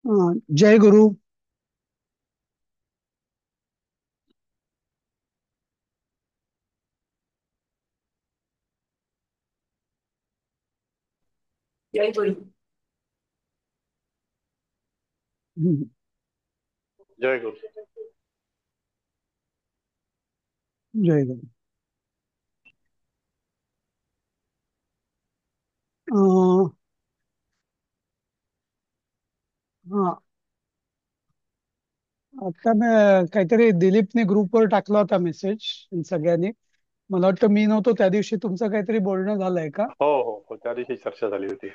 जय गुरु. जय गुरु. हम्म. जय गुरु. जय गुरु. अं, हा. आता मी काहीतरी दिलीपने ग्रुपवर टाकला होता मेसेज सगळ्यांनी. मला वाटतं मी नव्हतो त्या दिवशी, तुमचं काहीतरी बोलणं झालंय का? हो हो हो, त्या दिवशी चर्चा झाली होती.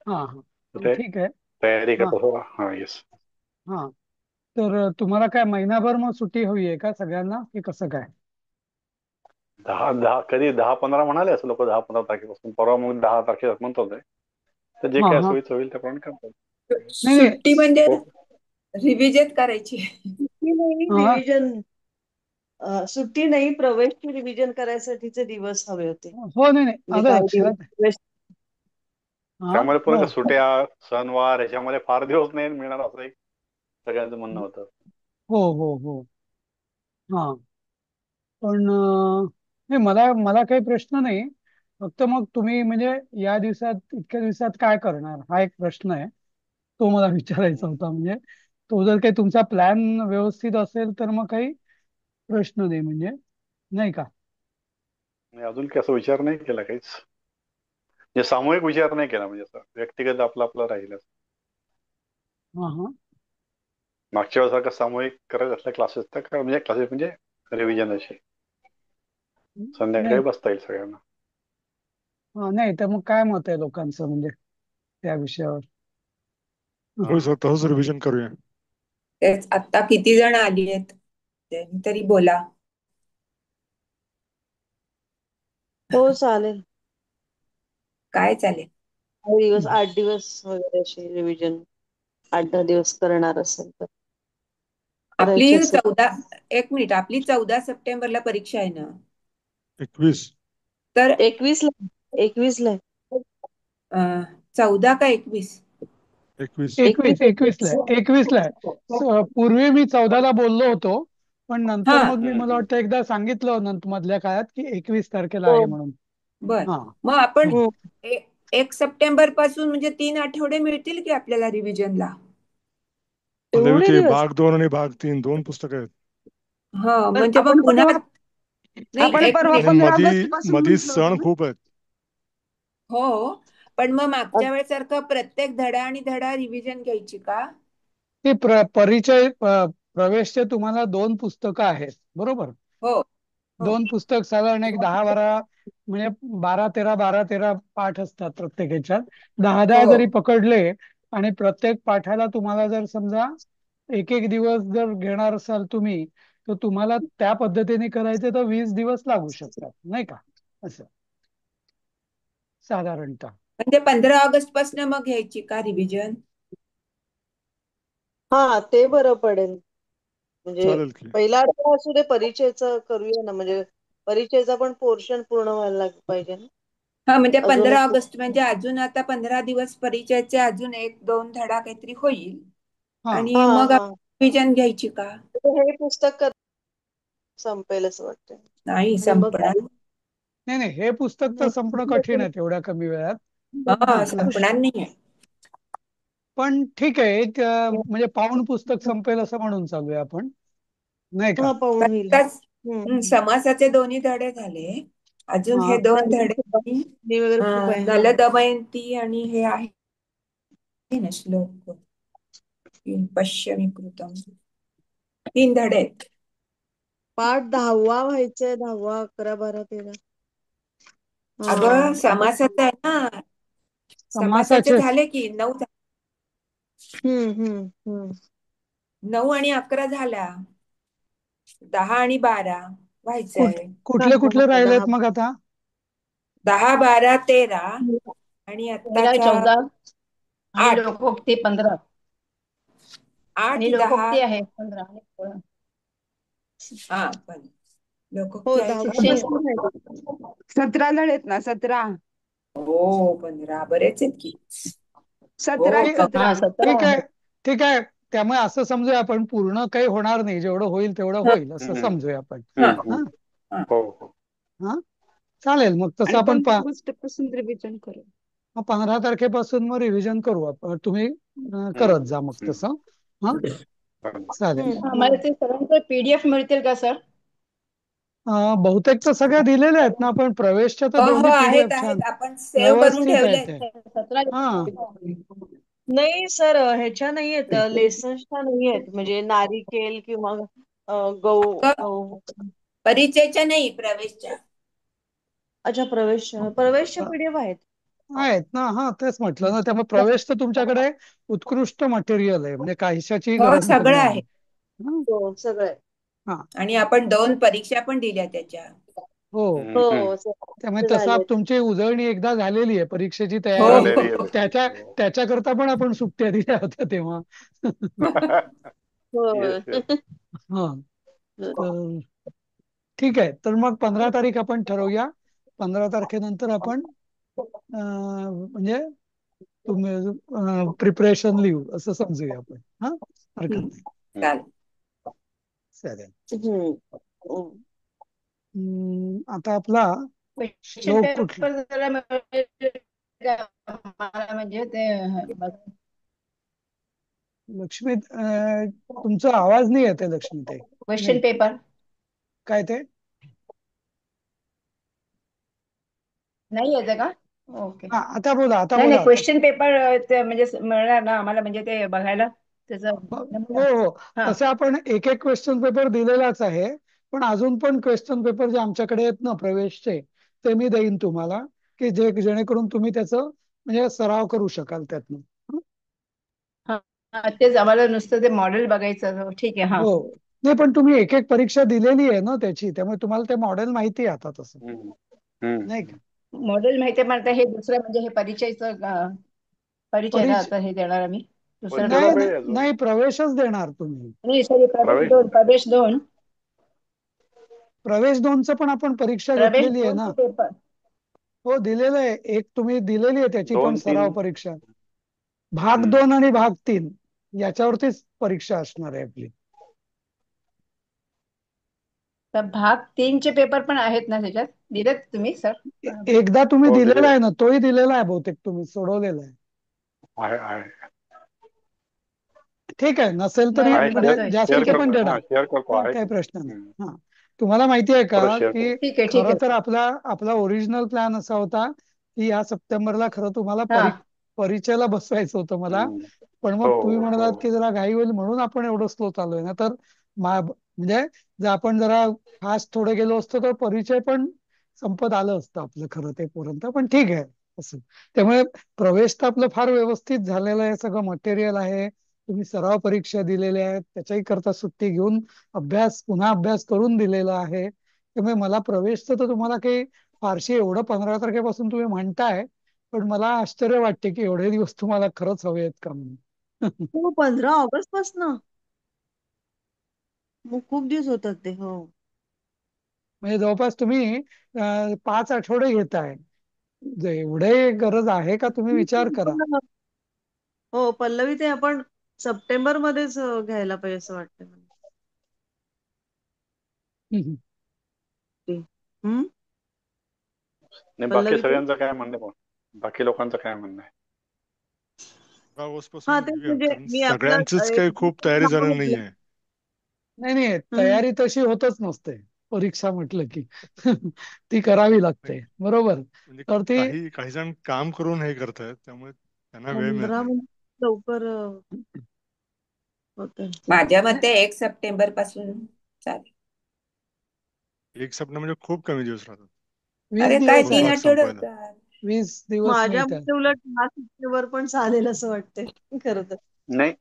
हा हा. तर मग ते ठीक आहे. तयारी हा करत होतो. हा, येस. हा. तर तुम्हाला काय महिनाभर मग सुट्टी हवी आहे का सगळ्यांना, की कसं काय? दहा दहा कधी 10-15 म्हणाले असं लोक, 10-15 तारखेपासून. परवा मग 10 तारखेला म्हणतो ते. तर जे हा काय हा. सोयीचं होईल त्याप्रमाणे करतो. नाही नाही. सुट्टी म्हणजे हो. रिव्हिजन करायची. सुट्टी नाही, हा. रिव्हिजन. सुट्टी नाही, प्रवेशची रिव्हिजन करायसाठीचे दिवस हवे होते. हो, नाही नाही, म्हणजे आलं काही दिवस लक्षात. प्रवेश. हा. त्यामुळे पुन्हा बर. सुट्या, सणवार ह्याच्यामध्ये फार दिवस नाही मिळणार असं एक सगळ्यांचं म्हणणं होतं. हो हो हो. हा. पण नाही, मला मला काही प्रश्न नाही. फक्त मग तुम्ही म्हणजे या दिवसात, इतक्या दिवसात काय करणार, हा एक प्रश्न आहे. तो मला विचारायचा हम्म. होता. म्हणजे तो जर काही तुमचा प्लॅन व्यवस्थित असेल तर मग काही प्रश्न नाही, म्हणजे नाही का? आणि अजून काही असं विचार नाही केला काहीच. म्हणजे सामूहिक विचार नाही केला, म्हणजे असं व्यक्तिगत आपलं आपलं राहिलं. हा हा. मागच्या वेळेसारखं सामूहिक करत असल्या क्लासेस, तर म्हणजे क्लासेस म्हणजे रिव्हिजन असे नाही. संध्याकाळी बसता येईल सगळ्यांना. हा, नाही तर मग काय मत आहे लोकांचं, म्हणजे त्या विषयावर? होय सर, तसंच रिव्हिजन करूया. तेच आता किती जण आली आहेत, त्यांनी तरी बोला. हो, चालेल. काय चालेल? काही दिवस, 8 दिवस वगैरे असे रिव्हिजन. 8-10 दिवस करणार असेल तर आपली करायची असेल. 14, एक मिनिट, आपली 14 सप्टेंबरला परीक्षा आहे ना? 21. तर 21 ला. 21 ला आहे. 14 का 21? 21. 21, 21 ला 21. आहे, 21 ला आहे. पूर्वी मी 14ला बोललो होतो, पण हा, नंतर मग मी, मला हम्म. वाटतं एकदा सांगितलं नंतर मधल्या काळात की 21 तारखेला हो. आहे म्हणून. बर. हा. मग आपण हम्म. 1 सप्टेंबर पासून म्हणजे 3 आठवडे मिळतील की आपल्याला रिव्हिजनला? एवढे लविके दिवस. भाग 2 आणि भाग 3 दोन पुस्तकं आहेत. हा, पण म्हणजे मग आपण पुन्हा परवा नाही, आपण एक परवा मिनिट. आणि 15 ऑगस्ट मधी पासून मधी म्हटलं होतं सण ना. खूप आहेत. हो, पण मग मागच्या वेळेसारखं प्रत्येक धडा आणि धडा रिव्हिजन घ्यायची का? ते परिचय, प्रवेशचे तुम्हाला 2 पुस्तकं आहेत, बरोबर? हो हो 2 पुस्तक साधारण एक 10-12, म्हणजे 12-13 पाठ असतात प्रत्येक ह्याच्यात. 10-10 हो. जरी पकडले आणि प्रत्येक पाठाला तुम्हाला जर समजा एक एक दिवस जर घेणार असाल तुम्ही, तर तुम्हाला त्या पद्धतीने करायचे तर 20 दिवस लागू शकतात, नाही का? असं साधारणतः. म्हणजे 15 ऑगस्ट पासून मग घ्यायची का रिव्हिजन? हा, ते बरं पडेल. म्हणजे चालेल की. पहिला आठवडा असू दे, परिचयचा करूया ना. म्हणजे परिचयचा पण पोर्शन पूर्ण व्हायला पाहिजे ना. हा, म्हणजे अजून 15 ऑगस्ट म्हणजे अजून आता 15 दिवस परिचयाचे, अजून 1-2 धडा काहीतरी होईल. हा. आणि हा मग हा. रिव्हिजन घ्यायची का? हे पुस्तक संपेल असं वाटतं. नाही आणि मग संपणार. नाही नाही, हे पुस्तक तर संपणं कठीण आहे तेवढ्या कमी वेळात. हा, हा. संपणार नाहीये. पण ठीक आहे, एक म्हणजे पाऊण पुस्तक संपेल असं म्हणून चालूया आपण, नाही का? हा, पाहून कारण होईल. आताच, हम्म. समासाचे दोन्ही धडे झाले. अजून हा. हे 2 धडे आणि, वगैरे खूप आहे. हा. नल दमयंती आणि हे आहे ना श्लोक, पश्यमी कृतम, 3 धडे आहेत. पाठ 10वा व्हायचंय. 10वा, 11, 12, 13. अगं हा. समासाचं आहे ना, समासाचे समासाचे. झाले की 9. हम्म. 9 आणि 11 झाला, 10 आणि 12 व्हायचंय. हा, कुठले कुठले 10, 10. राहिलेत मग आता? 10, 12, 13 आणि तेरा आत्ताचा 14 आणि 8. लोकोक्ती 15 आठ आणि दहा लोकोक्ती आहे 15 आणि 16. हा, पण लोकोक्ती हो, आहे का? 10वा 16. पासून आहे. 17 धडे आहेत ना, 17. हो, 15 बरेच आहेत की. हो, सतरा ठीक. सतरा हा 17 ठीक आहे. आहे. ठीक आहे. त्यामुळे असं समजूया आपण पूर्ण काही होणार नाही, जेवढं होईल तेवढं हा होईल असं हम्म, समजूया आपण. हा हम्म, हा हा. हो हो हा चालेल. मग तसं आणि आपण 15 ऑगस्ट पासून रिव्हिजन करू. 15 तारखेपासून मग रिव्हिजन करू आपण. तुम्ही हम्म, करत जा मग हम्म, तसं. हा चालेल. चालेल. आम्हाला ते सर्वांचे PDF मिळतील का सर? बहुतेक तर सगळ्या दिलेल्या आहेत ना आपण. प्रवेशच्या तर हो हो दोन्ही आहेत PDF छान आहेत, आपण सेव्ह करून व्यवस्थित ठेवले आहेत आहेत. ते. 17 हा नाही सर, ह्याच्या नाही आहेत, लेसन्सच्या नाही आहेत, म्हणजे नारिकेल किंवा गहू गहू. परिचयच्या नाही, प्रवेशच्या. अच्छा, प्रवेशच्या PDF आहेत. आहेत ना. हा तेच म्हटलं ना. त्यामुळे प्रवेश तर तुमच्याकडे उत्कृष्ट मटेरियल आहे, म्हणजे काहीशाची हो गरज सगळं नाहीये. आहे. हं? हो, सगळं आहे. हा आणि आपण 2 परीक्षा पण दिल्या त्याच्या. हो. हम्म, हो, त्यामुळे सगळं तसं झाले. तुमची उजळणी एकदा झालेली आहे, परीक्षेची हो तयारी. झालेली हो. आहे तशी. त्याच्याकरता पण आपण सुट्ट्या दिल्या होत्या तेव्हा. हो. Yes yes. हा तर ठीक आहे. तर मग 15 तारीख आपण ठरवूया. 15 तारखेनंतर आपण म्हणजे तुम्ही प्रिपरेशन लिहू असं समजूया आपण. हा हरकत नाही. चालेल. चालेल. हम्म. हम्म. आता आपला क्वेश्चन श्लोक कुठला? पेपर जरा मिळेल का आम्हाला, म्हणजे ते लक्ष्मी तुमचा आवाज नाही येते लक्ष्मी ताई. क्वेश्चन नाही पेपर काय ते नाही येते का? ओके. हा आता बोला. आता नाही बोला. नाही, आता क्वेश्चन पेपर ते म्हणजे मिळणार ना आम्हाला, म्हणजे ते बघायला त्याचा नमुना. हो हो. हा तसे आपण एक एक क्वेश्चन पेपर दिलेलाच आहे. पण अजून पण क्वेश्चन पेपर जे आमच्याकडे आहेत ना प्रवेशचे, ते मी देईन तुम्हाला, की जेणेकरून तुम्ही त्याचं म्हणजे सराव करू शकाल त्यातनं. हं? हा हा, तेच आम्हाला नुसतं ते मॉडेल बघायचं. ठीक आहे. हा हो. नाही पण तुम्ही एक एक परीक्षा दिलेली आहे ना त्याची, त्यामुळे तुम्हाला ते मॉडेल माहिती आहे आता तसं. हम्म, नाही का? हम्म. मॉडेल माहिती आहे, पण आता हे दुसरं म्हणजे हे परिचयचं परिचय ना परीक्षा आता हे देणार आम्ही दुसरं परिचयाला नाही नाही. नाही पाहिजे अजून. नाही, प्रवेशच देणार तुम्ही. नाही सॉरी, प्रवेश प्रवेश 2, प्रवेश 2. प्रवेश 2चं पण आपण परीक्षा प्रवेश घेतलेली आहे 2 ना. चे पेपर. हो दिलेलं आहे. एक तुम्ही दिलेली आहे त्याची पण 2 3. सराव परीक्षा. भाग 2 आणि भाग 3 याच्यावरतीच परीक्षा असणार आहे आपली. तर भाग 3 चे पेपर पण आहेत ना त्याच्यात, दिलेत तुम्ही सर? एकदा तुम्ही हो दिलेला दिले आहे ना, तोही दिलेला आहे बहुतेक, तुम्ही सोडवलेला आहे. आहे. ठीक आहे. नसेल तरी नाही आहे म्हणजे बघतोय. शेअर ठीक जास्तीचे आहे. पण करतो. देणार. हा शेअर करतो. आहे काही ते. प्रश्न नाही. हा तुम्हाला माहिती आहे का परत शेअर की करतो. ठीक आहे. ठीक खरं तर आहे. आपला ओरिजिनल प्लॅन असा होता की या सप्टेंबरला खरं तुम्हाला हा परीक्षेला बसवायचं होतं मला. हम्म. पण मग हो तुम्ही हो म्हणालात की जरा घाई होईल म्हणून आपण एवढं स्लो चाललोय ना. तर म्हणजे जर आपण जरा फास्ट थोडे गेलो असतो तर परिचय पण संपत आलं असतं आपलं खरं ते पर्यंत. पण ठीक आहे असं. त्यामुळे प्रवेश तर आपलं फार व्यवस्थित झालेलं आहे. सगळं मटेरियल आहे. तुम्ही सराव परीक्षा दिलेल्या आहेत, त्याच्याही करता सुट्टी घेऊन पुन्हा अभ्यास करून दिलेला आहे. त्यामुळे मला प्रवेशचं तर तुम्हाला काही फारशी एवढं 15 तारखेपासून तुम्ही म्हणताय, पण मला आश्चर्य वाटते की एवढे दिवस तुम्हाला खरंच हवे आहेत का म्हणून. हो, 15 ऑगस्ट पासून मग खूप दिवस होतात ते. हो. म्हणजे जवळपास तुम्ही 5 आठवडे घेताय. एवढे गरज आहे का तुम्ही विचार करा. हो, पल्लवी, ते आपण सप्टेंबर मध्येच घ्यायला पाहिजे असं वाटतं मला. हम्म. ते. हम्म. नाही, बाकी पल्लवी ते. सगळ्यांचं काय म्हणणं आहे? बाकी लोकांचं काय म्हणणं आहे? 15 ऑगस्ट हा, पासून तेच घेऊया, म्हणजे कारण मी आपला सगळ्यांचीच काही खूप तयारी झालेली नाही आहे. नाही नाही, हम्म. तयारी तशी होतच नसते परीक्षा म्हटलं की. ती करावी नाही, लागते बरोबर. म्हणजे तर ती काही जण काम करून हे करतायत, त्यामुळे त्यांना वेळ मिळत 15 नाही. म्हणजे लवकर होतं. माझ्या मते 1 सप्टेंबर पासून चालेल. 1 सप्टेंबर म्हणजे खूप कमी दिवस राहतात. 20 अरे काय दिवस 3 आहेत. पूर्ण आठवडे संपायला. होतात. 20 दिवस माझ्या मिळतात. मते उलट 10 सप्टेंबर पण चालेल असं वाटतंय खरं तर नाही,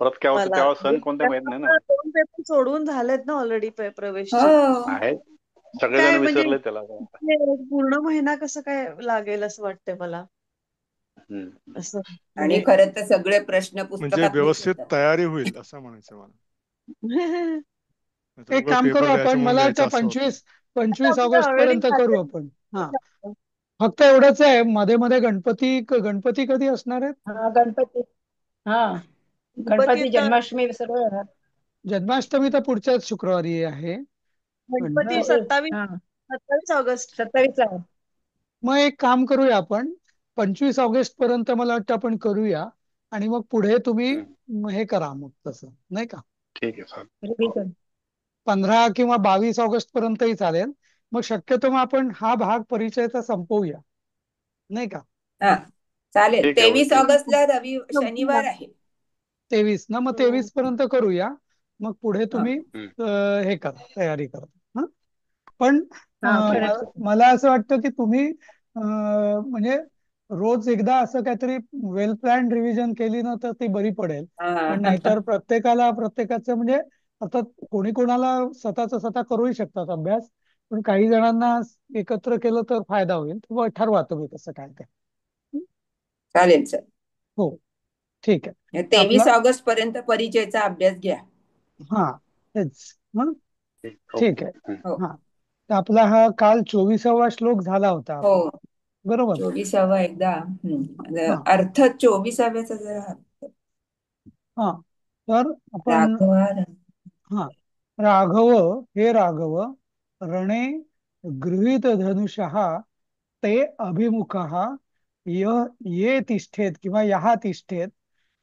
परत काय होतं मला. तेव्हा सण कोणते माहित नाही ना. त्यामुळे 2 पेपर सोडून झालेत ना ऑलरेडी प्रवेशचे. हो. आहे, सगळेजण काय म्हणजे विसरले त्याला. ते पूर्ण महिना कसं काय लागेल असं वाटतंय मला. हम्म. असं आणि म्हणजे खरं तर सगळे प्रश्न म्हणजे पुस्तकातलेच व्यवस्थित येतात. तयारी होईल असं म्हणायचं मला. नाहीतर एक उगाच काम करू पेपर द्यायचा आपण. म्हणून मला वाटतं द्यायचा असं होत नाही. 25 आपलं ऑगस्ट ऑलरेडी पर्यंत करू आपण. हा फक्त एवढंच आहे, मध्ये मध्ये गणपती कधी असणार आहेत? हा गणपती. हा गणपती तर जन्माष्टमी सर्व येणार. जन्माष्टमी तर पुढच्याच शुक्रवारी आहे. पण गणपती हा 27 ऑगस्ट. 27 ला आहे. मग एक काम करूया आपण, 25 ऑगस्ट पर्यंत मला वाटतं आपण करूया, आणि मग पुढे तुम्ही हे करा मग तसं, नाही का? ठीक आहे सर. रिव्हिजन. 15 किंवा 22 ऑगस्ट पर्यंतही चालेल. मग शक्यतो मग आपण हा भाग परिचयाचा संपवूया, नाही का? हा चालेल. ठीक आहे, 23 ओके. ऑगस्टला संपूया. शनिवार आहे. 23 ना, मग 23 पर्यंत करूया. मग पुढे हा तुम्ही हम्म. हे करा, तयारी करा. हं? पण हा मला परत मला असं वाटतं की तुम्ही म्हणजे रोज एकदा असं काहीतरी वेल प्लॅन रिव्हिजन केली ना तर ती बरी पडेल. पण हा नाहीतर प्रत्येकाचं म्हणजे आता कोणी कोणाला स्वतः करूही शकतात अभ्यास, पण काही जणांना एकत्र केलं तर फायदा होईल. तर ठरवा तुम्ही कसं काय ते. हं? चालेल सर. हो, ठीक आहे. तर 23 आपला ऑगस्ट पर्यंत परिचयचा अभ्यास घ्या. हा तेच. हं? ठीक ओके. आहे. हो हा, तर आपला हा काल 24वा श्लोक झाला होता हो. आपला, बरोबर? 24वा एकदा हा अर्थ 24व्याचा जरा हा तर आपण राघवा हा राघव, हे राघव, रणे गृहीत धनुषः ते अभिमुखः ये तिष्ठेत किंवा यहा तिष्ठेत.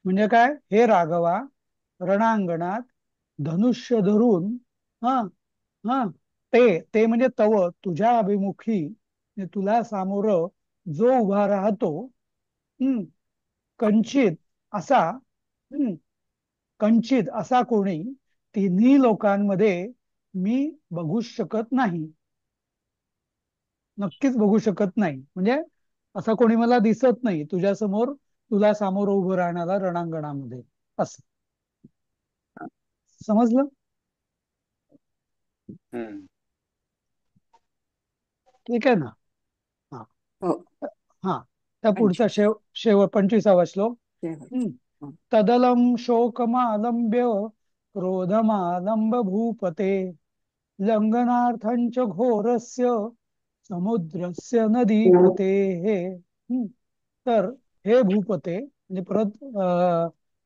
म्हणजे काय? हे राघवा, रणांगणात धनुष्य धरून, हा हा ते म्हणजे तव, तुझ्या अभिमुखी, म्हणजे तुला सामोरं जो उभा राहतो, हम्म कंचित असा, कंचित असा कोणी तिन्ही लोकांमध्ये मी बघू शकत नाही. नक्कीच बघू शकत नाही, म्हणजे असा कोणी मला दिसत नाही तुझ्या समोर, तुला सामोर उभं राहणारा रणांगणामध्ये, असं. समजलं? हम्म. ठीक आहे ना? हा हो हा त्या पुढचा 25 25वा श्लोक. शेवट. हम्म. हो. तदलं शोकमालंब्य क्रोधमालंब भूपते लंघनार्थं च घोरस्य समुद्रस्य नदीपते. तर हे भूपते, म्हणजे परत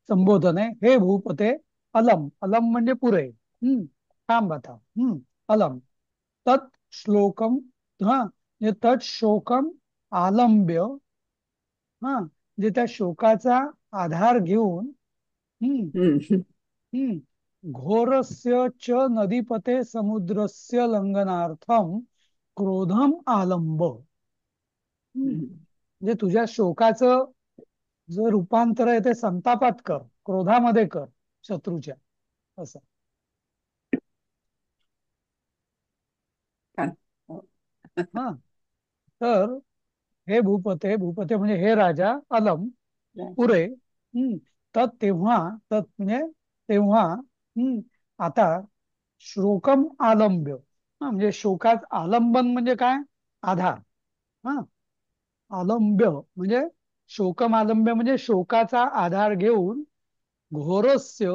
संबोधन आहे. हे भूपते, अलम, अलम म्हणजे पुरे. थांब आता. अलम तत् श्लोकम, हा म्हणजे तत् शोकम आलंब्य, म्हणजे त्या शोकाचा आधार घेऊन, हम्म हम्म. घोरस्य च नदीपते समुद्रस्य लंघनार्थम क्रोधम आलंब. म्हणजे तुझ्या शोकाचं जे रूपांतर आहे ते संतापात कर, क्रोधामध्ये कर, शत्रूच्या, असं. छान. हो. हा तर हे भूपते, भूपते म्हणजे हे राजा, अलम पुरे, तर तेव्हा, तत् म्हणजे तेव्हा, आता श्लोकम आलंब्य, म्हणजे शोकात आलंबन म्हणजे काय? आधार. हा आलंब्य म्हणजे शोकम आलंब्य म्हणजे शोकाचा आधार घेऊन, घोरस्य,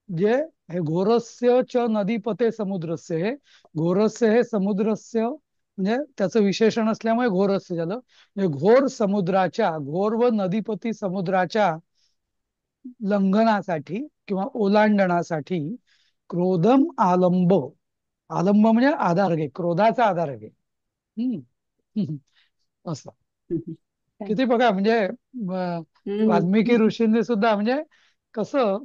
जे हे घोरस्य च नदीपते समुद्रस्य, हे घोरस्य हे समुद्रस्य म्हणजे त्याचं विशेषण असल्यामुळे घोरस्य झालं. म्हणजे घोर समुद्राच्या, घोर व नदीपती समुद्राच्या लंघनासाठी किंवा ओलांडण्यासाठी क्रोधम आलंब, आलंब म्हणजे आधार घे, क्रोधाचा आधार घे. हम्म असं. किती बघा म्हणजे वाल्मिकी हम्म. ऋषींनी सुद्धा म्हणजे कसं,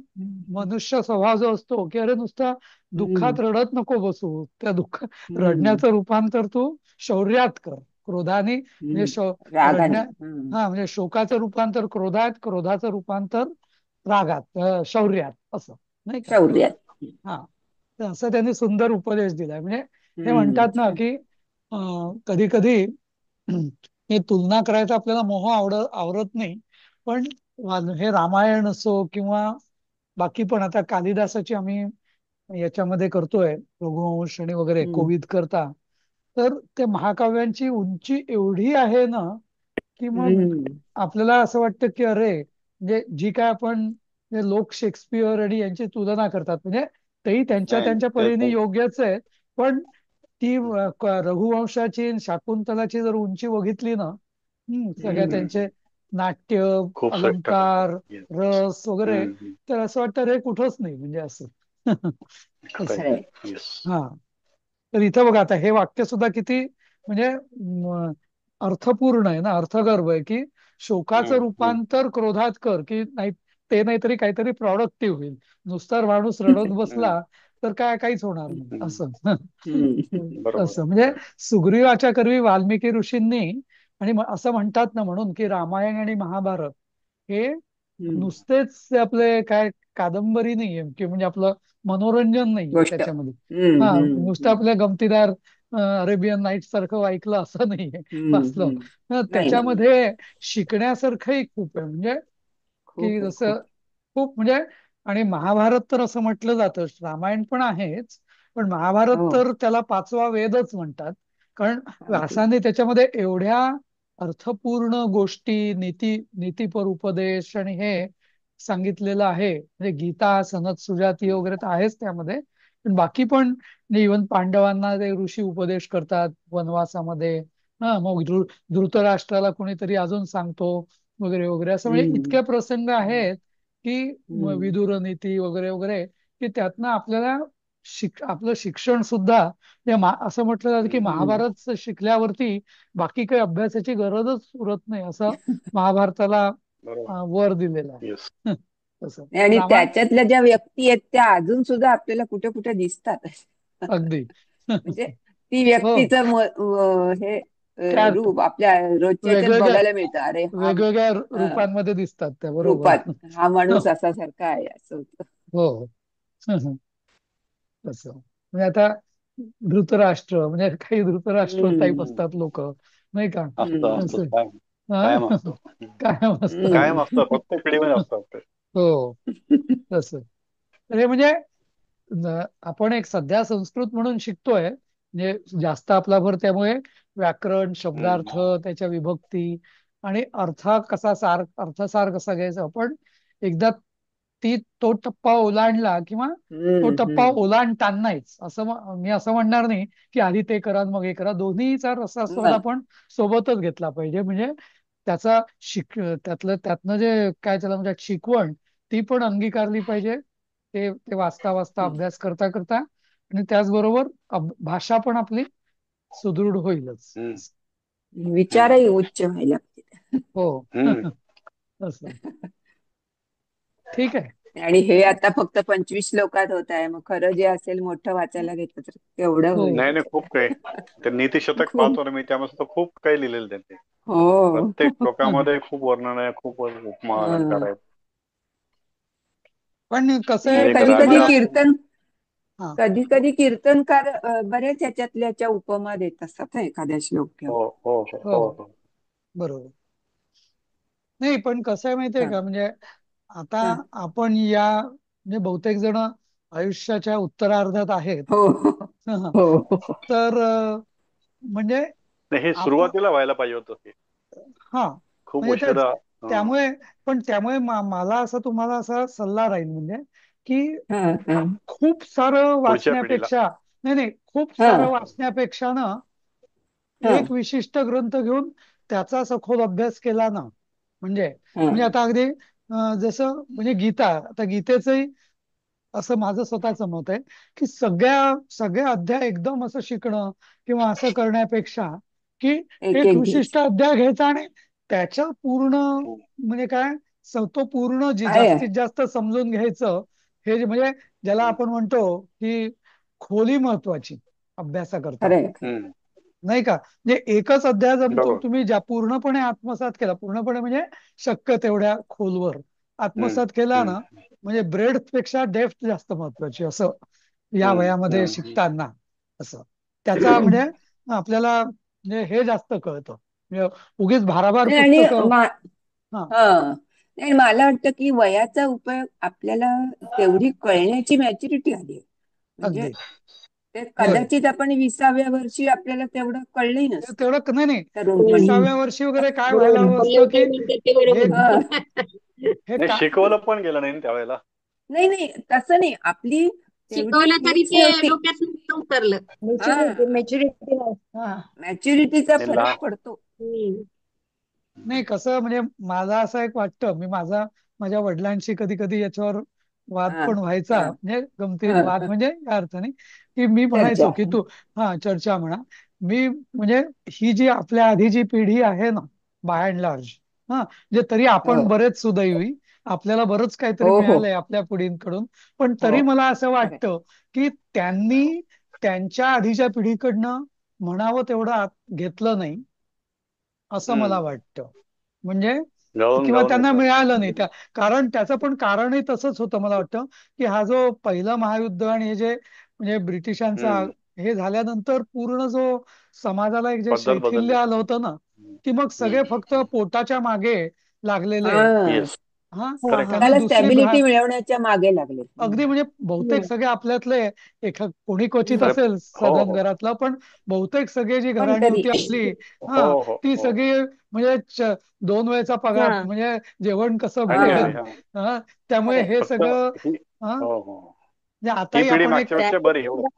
मनुष्य स्वभाव जो असतो की अरे नुसता दुःखात हम्म. रडत नको बसू, त्या दुःख हम्म. रडण्याचं रूपांतर तू शौर्यात कर. क्रोधाने म्हणजे रागाने. रडण्या, हा म्हणजे शोकाचं रूपांतर क्रोधात, क्रोधाचं रूपांतर रागात, शौर्यात, असं, नाही का? शौर्यात. हा तर असं त्यांनी सुंदर उपदेश दिलाय. म्हणजे ते म्हणतात ना छान. की कधी कधी हे तुलना करायचा आपल्याला मोह आवरत नाही. पण हे रामायण असो किंवा बाकी पण, आता कालिदासाची आम्ही याच्यामध्ये करतोय रघुवंश आणि वगैरे हम्म. कोविद करता, तर ते महाकाव्यांची उंची एवढी आहे ना की मग हम्म. आपल्याला असं वाटतं की अरे, म्हणजे जी काय आपण लोक शेक्सपियर आणि यांची तुलना करतात, म्हणजे तेही त्यांच्या नाही त्यांच्या ते परीने तर योग्यच आहे. पण ती रघुवंशाची आणि शाकुंतलाची जर उंची बघितली ना, सगळ्या हम्म. त्यांचे नाट्य, खूप श्रेष्ठ करतात. अलंकार, Yes. रस वगैरे, हम्म, हम्म. तर असं वाटतं रे कुठंच नाही म्हणजे असं. असं. खरंय. Yes. हा. तर इथं बघा आता हे वाक्य सुद्धा किती म्हणजे अर्थपूर्ण आहे ना, अर्थगर्भ आहे, की शोकाचं हम्म, हम्म. रूपांतर क्रोधात कर, की नाही ते नाहीतरी काहीतरी प्रॉडक्टिव्ह होईल. नुसता माणूस रडत हम्म, बसला तर काहीच होणार नाही हम्म. असं. बरोबर असं आहे. म्हणजे सुग्रीवाच्या करवी वाल्मिकी ऋषींनी, आणि असं म्हणतात ना म्हणून की रामायण आणि महाभारत हे नुसतेच आपले काय कादंबरी नाहीये, की म्हणजे आपलं मनोरंजन नाहीये गोष्ट. त्याच्यामध्ये. हा, नुसतं आपल्या गमतीदार अरेबियन नाईट सारखं ऐकलं असं नाहीये, वाचलं. नाही नाही, त्याच्यामध्ये शिकण्यासारखंही खूप आहे. म्हणजे की खूप आहे जसं खूप. खूप म्हणजे, आणि महाभारत तर असं म्हटलं जातं, रामायण पण आहेच, पण महाभारत हो, तर त्याला पाचवा वेदच म्हणतात. कारण अगदी. व्यासाने त्याच्यामध्ये एवढ्या अर्थपूर्ण गोष्टी, नीतीपर उपदेश आणि हे सांगितलेलं आहे. म्हणजे गीता, सनद, सुजाती वगैरे तर आहेच त्यामध्ये, पण बाकी पण इव्हन पांडवांना ते ऋषी उपदेश करतात वनवासामध्ये. हा, मग धृतराष्ट्राला कोणीतरी अजून सांगतो वगैरे वगैरे, असं म्हणजे हम्म, इतके प्रसंग हम्म, आहेत की हम्म, विदुर नीती वगैरे वगैरे, की त्यातनं आपल्याला आपलं शिक्षण सुद्धा म्हणजे असं म्हटलं जातं की हम्म. महाभारत शिकल्यावरती बाकी काही अभ्यासाची गरजच उरत नाही, असं महाभारताला बरोबर. वर दिलेलं येस. आहे. तसं आणि रामायण त्याच्यातल्या ज्या व्यक्ती आहेत त्या अजून सुद्धा आपल्याला कुठे कुठे दिसतात. अगदी. म्हणजे ती हो, व्यक्तीचं हे त्यात रूप आपल्या रोजच्या ह्याच्यात वेगवेगळ्या बघायला मिळतं. अरे हा वेगवेगळ्या अ, रूपांमध्ये दिसतात त्या, बरोबर. रूपात हा माणूस असा सारखा आहे असं होतं. हो. तसं म्हणजे आता धृतराष्ट्र म्हणजे काही धृतराष्ट्र टाईप हम्म, असतात लोक, नाही का? असतं हम्म, असतं असं. कायम. हा. कायम असतं. काय मस्त. कायम हम्म. असतं, प्रत्येक पिढीमध्ये असतात ते. हो. तसं तर हे म्हणजे आपण एक सध्या संस्कृत म्हणून शिकतोय, म्हणजे जास्त आपला भर त्यामुळे व्याकरण, शब्दार्थ, हम्म. त्याच्या विभक्ती आणि अर्थसार कसा घ्यायचा. पण एकदा तो टप्पा ओलांडला किंवा तो हम्म, टप्पा हम्म. ओलांडतानाच असं मी असं म्हणणार नाही की आधी ते करा आणि मग हे करा. दोन्हीचा रसास्वाद नाही. आपण सोबतच घेतला पाहिजे. म्हणजे त्याचा त्यातनं जे काय त्याला म्हणजे शिकवण, ती पण अंगीकारली पाहिजे. ते वाचता वाचता, अभ्यास करता करता, आणि त्याचबरोबर भाषा पण आपली सुदृढ होईलच. हम्म. हम्म. विचारही उच्च व्हायला पाहिजे. हो. हम्म. असं. ठीक आहे. आणि हे आता फक्त 25 श्लोकात होत आहे. मग खरं जे असेल मोठं वाचायला घेतलं तर केवढं हो. होईल नाही नाही, खूप काही. त्याच्यात. ते नीतिशतक खूप. पाहतो ना मी, त्यामध्ये तर खूप काही लिहिलेलं त्यांनी. हो. प्रत्येक श्लोकामध्ये खूप वर्णन आहे, खूप उपमा अलंकार हं. आहेत. पण कसं आहे, ते म्हणजे एक कधी कधी राजा. कीर्तन हा. कधी कधी कीर्तनकार बरेच ह्याच्यातल्या उपमा देत असतात ना एखाद्या श्लोक घेऊन. हो हो हो हो, हो हो. बरोबर. नाही पण कसं आहे माहितीये छान. का, म्हणजे आता हं. आपण म्हणजे बहुतेक जण आयुष्याच्या उत्तरार्धात आहेत. हो हो. तर म्हणजे नाही, हे आपण, सुरुवातीला व्हायला पाहिजे होतं हे. हा, खूप म्हणजे तेच. उशिरा. हं. त्यामुळे त्यामुळे मला असं तुम्हाला असा सल्ला राहील, म्हणजे की हं, हं, खूप सारं पुढच्या पिढीला. वाचण्यापेक्षा, नाही नाही, खूप सारं हं, वाचण्यापेक्षा ना हं, एक विशिष्ट ग्रंथ घेऊन त्याचा सखोल अभ्यास केला ना, म्हणजे म्हणजे हं, आता अगदी जसं म्हणजे गीता, आता गीतेचंही असं माझं स्वतःचं मत आहे की सगळे अध्याय एकदम असं शिकणं किंवा असं करण्यापेक्षा, की एक एक एक विशिष्ट घ्यायचं. अध्याय घ्यायचा आणि त्याच्या पूर्ण हं. म्हणजे काय, तो पूर्ण काय आहे? जास्तीत जास्त समजून घ्यायचं. हे म्हणजे ज्याला हं. आपण म्हणतो की खोली महत्वाची अभ्यासाकरता, खरंय खरंय. हं. नाही का? म्हणजे एकच अध्याय जर बरोबर. तुम्ही ज्या पूर्णपणे आत्मसात केला, पूर्णपणे म्हणजे शक्य तेवढ्या खोलवर हं. आत्मसात केला हं. ना, म्हणजे ब्रेड्थ पेक्षा डेप्थ जास्त महत्वाची, असं या हं. वयामध्ये हं. हं. शिकताना. असं त्याचा म्हणजे आपल्याला म्हणजे हे जास्त कळतं. म्हणजे उगीच भाराभार नाही आणि पुस्तकं. हा. हं. नाही मला वाटतं की वयाचा उपयोग आपल्याला तेवढी कळण्याची मॅच्युरिटी आली आहे. म्हणजे अगदी. ते होय. कदाचित आपण 20व्या वर्षी आपल्याला तेवढं कळलंही नसतं तेवढं नाही नाही, तरुणपणी. 20व्या वर्षी वगैरे काय व्हायला बरोबर, हवं असतं की लवकर म्हणतात ते हे बरोबर. हं. हे नाही, का. शिकवलं पण गेलं नाही ना त्यावेळेला. नाही नाही तसं नाही. आपली तेवढी शिकवलं तरी हीच ते नव्हती. डोक्यात नव्हतं उतरलं. हा मॅच्युरिटी मॅच्युरिटी. हा. मॅच्युरिटीचा नाही, फरक पडतो. हम्म. नाही कसं म्हणजे मला असं एक वाटतं, माझ्या वडिलांशी कधी कधी याच्यावर वाद हा पण व्हायचा, हा म्हणजे गमती हा वाद म्हणजे या अर्थाने की मी चर्चा. म्हणायचो की तू, हा चर्चा म्हणा, मी म्हणजे ही जी आपल्या आधी जी पिढी आहे ना, बाय अँड लार्ज, हा म्हणजे तरी हो आपण बरेच सुदैवी, आपल्याला बरंच काहीतरी हो हो मिळालंय आपल्या पिढींकडून, पण हो तरी मला असं खरंय. वाटतं की त्यांनी त्यांच्या आधीच्या पिढीकडनं म्हणावं तेवढं घेतलं नाही, असं मला हम्म. वाटतं. म्हणजे गळून किंवा गळून त्यांना येतात. मिळालं नाही त्या, कारण त्याचं पण कारणही तसंच होतं मला वाटतं, की हा जो पहिलं महायुद्ध आणि हे जे म्हणजे ब्रिटिशांचा हम्म. हे झाल्यानंतर पूर्ण जो समाजाला एक जे पद्धत शैथिल्य बदलली. आलं होतं ना, की मग सगळे फक्त पोटाच्या मागे लागलेले, हा येस. हा, हा करेक्ट. हा त्यांना स्वतःला दुसरी भ्रा स्टॅबिलिटी मिळवण्याच्या मागे लागले. अगदी म्हणजे बहुतेक हम्म. सगळे आपल्यातले, कोणी क्वचित अरे, असेल हो सधन हो घरातलं, पण बहुतेक सगळे जी पण घराणी तरी होती आपली, हो हा, हो ती हो. सगळी म्हणजे दोन वेळचा पगार, हा म्हणजे जेवण कसं अगदी हा अगदी मिळेल, हा. हा, त्यामुळे खरंय. हे फक्त सगळं, ही, हा, हो हो, म्हणजे ही आताही पिढी आपण एक, मागच्या पेक्षा बरी एवढं.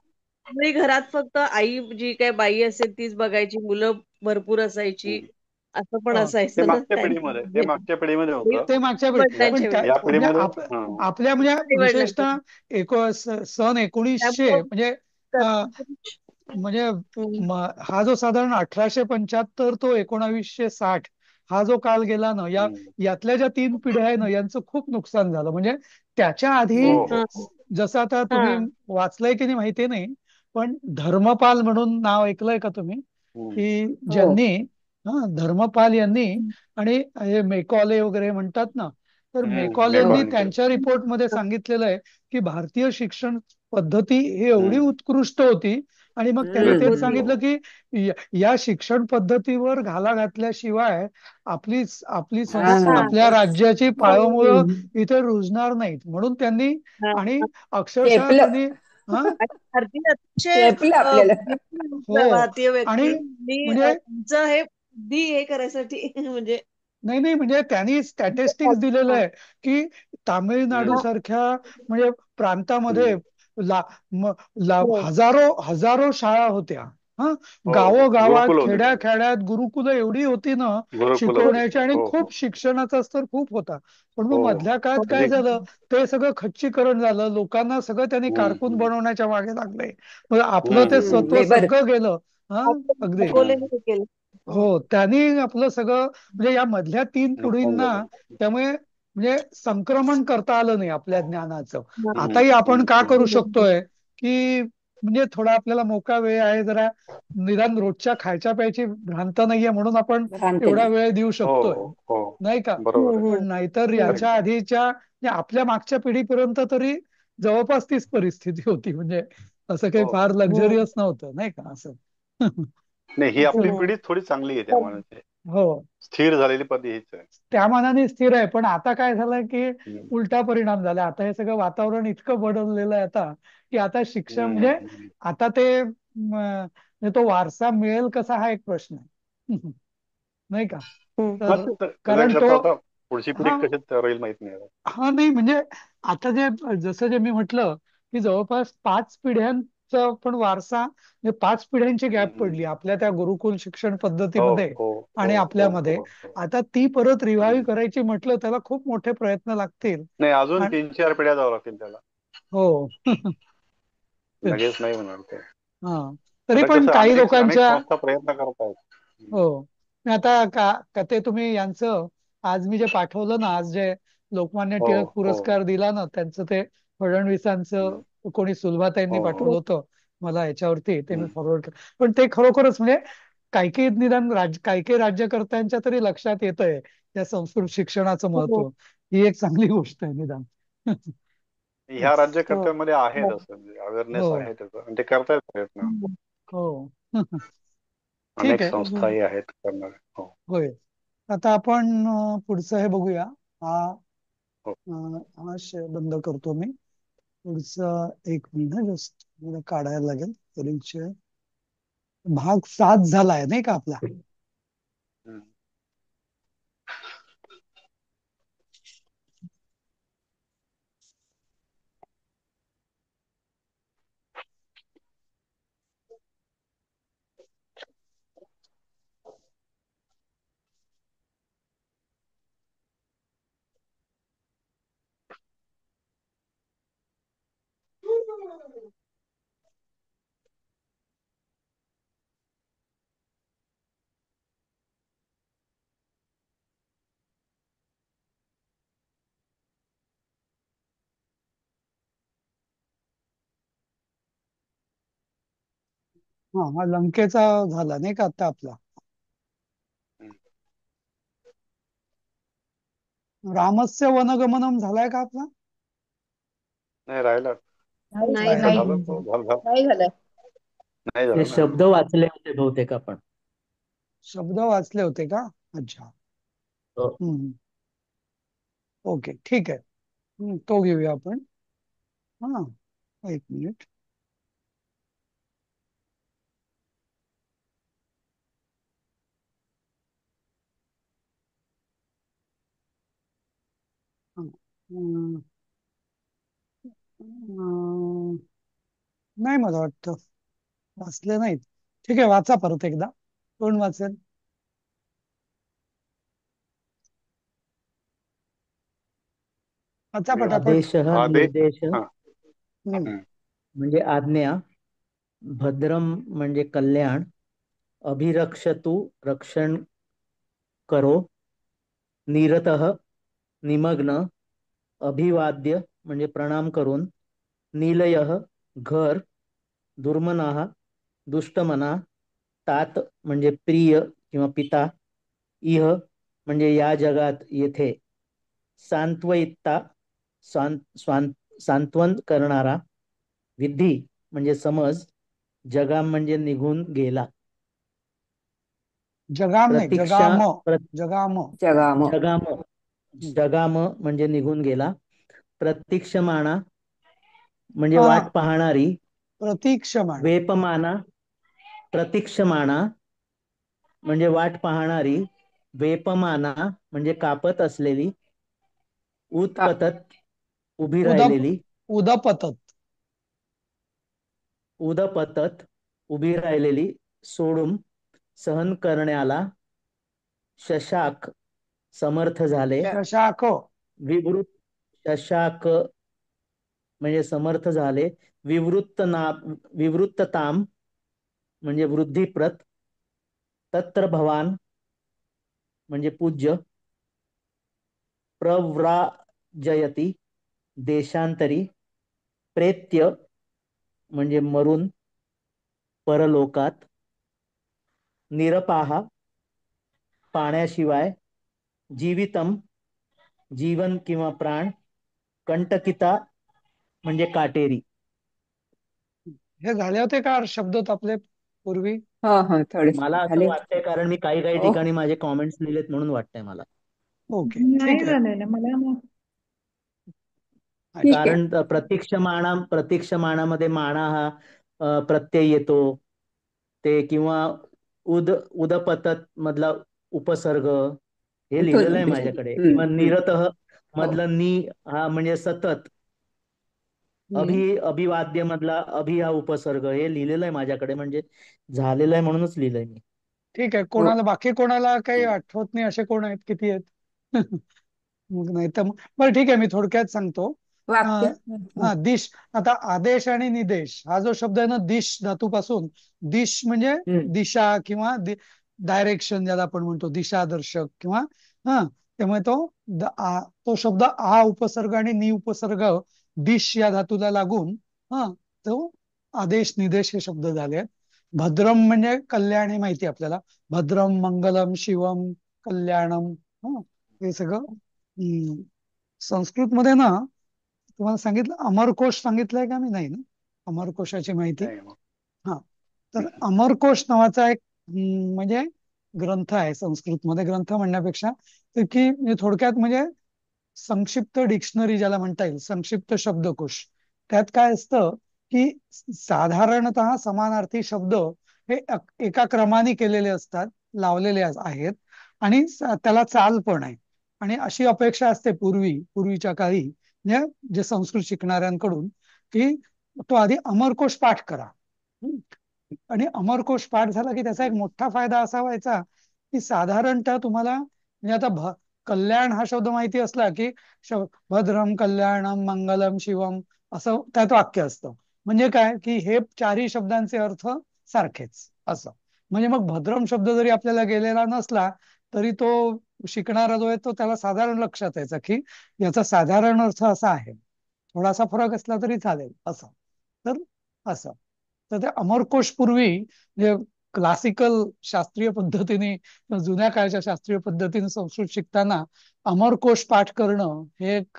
त्यावेळी घरात फक्त आई जी काही बाई असेल तीच बघायची, मुलं भरपूर असायची, हम्म. असं पण हा, ते असायचं ना मागच्या पिढीमध्ये, ते त्यांच्या मागच्या पिढीमध्ये होतं. ते मागच्या ह्या पण वडिलांच्या त्या वेळी ह्या म्हणजे पिढीमध्ये हा. आपल्या म्हणजे आई वडिलांच्या विशेषतः सन 1900 त्यामुळं म्हणजे म्हणजे हम्म. हा जो साधारण 1875 तो 1960, हा जो काल गेला ना, हम्म. यातल्या ज्या तीन पिढ्या आहे ना, यांचं खूप नुकसान झालं. म्हणजे त्याच्या हो आधी, हो. हा जसं आता हा तुम्ही वाचलंय की नाही माहिती नाही, पण धर्मपाल म्हणून नाव ऐकलंय का तुम्ही, हम्म. की हो ज्यांनी, हा, धर्मपाल यांनी, आणि हे मेकॉले वगैरे म्हणतात ना, तर हो मेकॉलेंनी मेकॉनिकल. त्यांच्या रिपोर्टमध्ये सांगितलेलं आहे की भारतीय शिक्षण पद्धती ही एवढी हम्म. उत्कृष्ट होती, आणि मग त्यांनी हम्म तेच हम्म सांगितलं की या शिक्षण पद्धतीवर घाला घातल्याशिवाय आपली आपली हा आपल्या राज्याची पाळंमुळं हम्म. इथे रुजणार नाहीत, म्हणून त्यांनी, हा आणि अक्षरशः चेपलं त्यांनी, हा, आणि भारतीय अतिशय चेपलं आपल्याला. हो, भारतीय आणि व्यक्ती आणि म्हणजे तुमचं हे बुद्धी हे करायसाठी म्हणजे नाही नाही, म्हणजे त्यांनी स्टॅटिस्टिक्स दिलेलं आहे की तामिळनाडू हम्म. सारख्या म्हणजे प्रांतामध्ये हम्म. ला, म, हो हजारो हजारो शाळा होत्या, हा, हो हो, गावोगावात गुरुकुल होते खेड्या ते. खेड्यात गुरुकुलं एवढी होती ना, गुरुकुल होते ते. शिकवण्याची, आणि हो हो खूप शिक्षणाचा स्तर खूप होता. पण हो मग हो. मधल्या काळात काय अगदी. झालं, ते सगळं खच्चीकरण झालं, लोकांना सगळं त्यांनी कारकून हम्म. बनवण्याच्या मागे लागले, मग आपलं ते हम्म. सत्व लेबर. सगळं गेलं, हा, अगदी, अकोलेने हे केलं. हो, त्यांनी आपलं सगळं म्हणजे या मधल्या तीन नुकसान पिढींना, झालं. त्यामुळे म्हणजे संक्रमण करता आलं नाही आपल्या ज्ञानाचं. हम्म. आताही आपण का करू हम्म. शकतोय, की म्हणजे थोडा आपल्याला मोकळा वेळ आहे, जरा निदान रोजच्या खायच्या प्यायची भ्रांत नाहीये म्हणून आपण भ्रांत एवढा नाही. वेळ देऊ हो शकतोय, हो हो. नाही का, बरोबर आहे. पण नाहीतर हम्म. याच्या करेक्ट आहे. आधीच्या म्हणजे आपल्या मागच्या पिढीपर्यंत तरी जवळपास तीच परिस्थिती होती, म्हणजे असं काही हो फार हो. हम्म. लक्झरियस नव्हतं, नाही का, असं. नाही, ही आपली असं. हम्म. पिढी थोडी चांगली आहे त्या मानाने. हो, स्थिर झालेली पद्धती हीच आहे. त्या मानाने स्थिर आहे, पण आता काय झालंय की हम्म. उलटा परिणाम झाला. आता हे सगळं वातावरण इतकं बदललेलं आहे आता, की आता शिक्षण म्हणजे हम्म. आता म्हणजे तो वारसा मिळेल कसा, हा एक प्रश्न आहे. नाही का, हम्म. हा, तर त्याचा कारण विचार तो, तर आता पुढची पिढी हा, कशी तयार होईल माहित नाही आता. हा, नाही म्हणजे आता जसं जे मी म्हटलं की जवळपास 5 पिढ्यांचा पण वारसा, म्हणजे 5 पिढ्यांची गॅप हम्म. पडली आपल्या त्या गुरुकुल शिक्षण हो पद्धतीमध्ये हो हो आणि हो आपल्यामध्ये. हो हो. आता ती परत रिवाईव्ह हम्म. करायची म्हटलं, त्याला खूप मोठे प्रयत्न लागतील. नाही, अजून आणि 3-4 पिढ्या जावं लागतील त्याला. हो. तेच, लगेच नाही होणार ते. हा, तरी आता पण कसं काही अनेक अनेक लोकांच्या, संस्था प्रयत्न करतायत. हो, आता ते तुम्ही यांचं, आज मी जे पाठवलं ना, आज जे लोकमान्य हो टिळक हो. पुरस्कार दिला ना, त्यांचं ते हम्म. फडणवीसांचं कोणी सुलभाताईंनी हो हो. पाठवलं होतं मला याच्यावरती, ते मी हम्म. फॉरवर्ड केलं. पण ते खरोखरच म्हणजे काही काही निदान काही काही राज्यकर्त्यांच्या तरी लक्षात येतंय त्या संस्कृत शिक्षणाचं हो महत्व. ही एक चांगली गोष्ट आहे निदान. ह्या तेच. हो राज्यकर्त्यांमध्ये आहे हो तसं, म्हणजे अवेअरनेस हो आहे त्याचं, आणि ते करतायत प्रयत्न. हम्म. हो. ठीक अनेक आहे. हम्म. संस्थाही आहेत करणारे. हो होय. आता आपण पुढचं हे बघूया. हा, हो. हा बंद करतो मी. पुढचं 1 मिनिट जस्ट मला काढायला लागेल. परिचय भाग 7 झालाय नाही का आपला. हम्म. हा हा लंकेचा झाला नाही का आता आपला. हम्म. रामस्य वनगमनम झालाय का आपला? नाही राहिला. नाही नाही का राहिला. नाही झालं तो झालं नाही झालं. नाही ते झालं ना. शब्द वाचले होते बहुतेक आपण. शब्द वाचले होते का? अच्छा. हो. हम्म. ओके ठीक आहे. तो घेऊया आपण. हा एक मिनिट. हा. हम्म. अं, नाही मला वाटतं वाचले नाहीत. ठीक आहे वाचा परत एकदा. कोण वाचेल? वाचा पटापट. आदेशः आदेश. निर्देश हा. हम्म. हम्म. म्हणजे आज्ञा, भद्रम म्हणजे कल्याण, अभिरक्षतु रक्षण करो, निरतः निमग्न, अभिवाद्य म्हणजे प्रणाम करून, निलयः घर, दुर्मनाः दुष्टमना, तात म्हणजे प्रिय किंवा पिता, इह म्हणजे या जगात येथे, सांत्वयिता सांत्वन करणारा, विधी म्हणजे समज, जगाम म्हणजे निघून गेला, जगाम नाही प्रतीक्षा जगाम. जगाम. जगाम. जगाम हम्म. जगाम म्हणजे निघून गेला, प्रतीक्षमाणा म्हणजे हा वाट पाहणारी, प्रतीक्षमाण. वेपमाना प्रतीक्षमाणा म्हणजे वाट पाहणारी, वेपमाना म्हणजे कापत असलेली, का उत्पतत उभी उदप राहिलेली, उदपतत. उदपतत उभी राहिलेली, सोडून सहन करण्याला, शशाक समर्थ झाले, शशाक. विवृत शशाक म्हणजे समर्थ झाले, विवृत्तताम म्हणजे वृद्धिप्रत, तत्र भवान म्हणजे पूज्य, प्रव्राजयती देशांतरी, प्रेत्य म्हणजे मरून परलोकात, निरपाहा पाण्याशिवाय, जीवितम जीवन किंवा प्राण, कंटकिता म्हणजे काटेरी. हे झाले होते का शब्द आपले पूर्वी? हा हा थोडेसे मला असं झाले. वाटतंय कारण मी काही काही ओ ठिकाणी माझे कॉमेंट्स लिहिलेत म्हणून वाटतंय मला. ओके नाही ठीक आहे. झालेलं मला नाही. अच्छा. ठीक आहे. कारण प्रतीक्षमाणामध्ये माणा हा प्रत्यय येतो, ते किंवा उदपतत मधला उपसर्ग हे तो लिहिलेलं आहे माझ्याकडे, किंवा निरतः हो मधलं नि हा म्हणजे सतत, हम्म. अभिवाद्य मधला अभि हा उपसर्ग हे लिहिलेलं आहे माझ्याकडे, म्हणजे झालेलं आहे म्हणूनच लिहिलंय मी. ठीक आहे. हो कोणाला बाकी कोणाला काही आठवत नाही असे कोण आहेत? किती आहेत? मग नाही तर बरं ठीक आहे मी थोडक्यात सांगतो. वाक्य. अं, हा दिश. आता आदेश आणि निदेश हा जो शब्द आहे ना दिश धातूपासून, दिश म्हणजे दिशा किंवा डायरेक्शन ज्याला आपण म्हणतो दिशादर्शक किंवा हा, त्यामुळे तो शब्द आ उपसर्ग आणि नि उपसर्ग दिश या धातूला लागून हा तो आदेश निदेश हे शब्द झाले आहेत. भद्रम म्हणजे कल्याण हे माहिती आहे आपल्याला. भद्रम मंगलम शिवम कल्याणम. हा हे सगळं संस्कृत मध्ये ना तुम्हाला सांगितलं अमरकोश सांगितलंय का मी? नाही ना अमरकोशाची माहिती. नाही मग. हा तर अमरकोश नावाचा एक म्हणजे ग्रंथ आहे संस्कृतमध्ये. ग्रंथ म्हणण्यापेक्षा तर की म्हणजे थोडक्यात म्हणजे संक्षिप्त डिक्शनरी ज्याला म्हणता येईल, संक्षिप्त शब्दकोश. त्यात काय असतं की साधारणतः समानार्थी शब्द हे एका क्रमाने केलेले असतात, लावलेले आहेत आणि त्याला चाल पण आहे. आणि अशी अपेक्षा असते पूर्वीच्या काळी म्हणजे जे संस्कृत शिकणाऱ्यांकडून की तो आधी अमरकोश पाठ करा. हम्म. आणि अमरकोश पाठ झाला की त्याचा एक मोठा फायदा असा व्हायचा की साधारणतः तुम्हाला म्हणजे आता कल्याण हा शब्द माहिती असला की भद्रम कल्याणम मंगलम शिवम असं त्यात वाक्य असतं. म्हणजे काय की हे चारही शब्दांचे अर्थ सारखेच असं. म्हणजे मग भद्रम शब्द जरी आपल्याला गेलेला नसला तरी तो शिकणारा जो आहे तो त्याला साधारण लक्षात यायचा की याचा साधारण अर्थ असा आहे. थोडासा फरक असला तरी चालेल असं. तर असं तर त्या अमरकोश पूर्वी म्हणजे क्लासिकल शास्त्रीय पद्धतीने जुन्या काळच्या शास्त्रीय पद्धतीने संस्कृत शिकताना अमरकोश पाठ करणं हे एक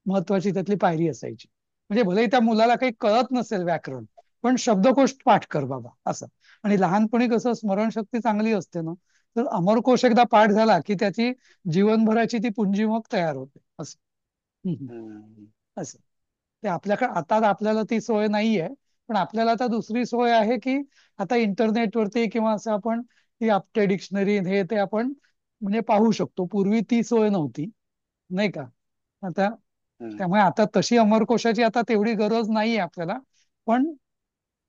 महत्वाची त्यातली पायरी असायची. म्हणजे भलेही त्या मुलाला काही कळत नसेल व्याकरण, पण शब्दकोश पाठ कर बाबा असं. आणि लहानपणी कसं स्मरणशक्ती चांगली असते ना, तर अमरकोश एकदा पाठ झाला की त्याची जीवनभराची ती पुंजी मग तयार होते असं. असं ते आपल्याकडे आता आपल्याला ती सोय नाहीये, पण आपल्याला आता दुसरी सोय आहे की आता इंटरनेटवरती किंवा असं आपण ती आपटे डिक्शनरी हे ते आपण म्हणजे पाहू शकतो. पूर्वी ती सोय नव्हती, नाही का? आता त्यामुळे आता तशी अमरकोशाची आता तेवढी गरज नाहीये आपल्याला. पण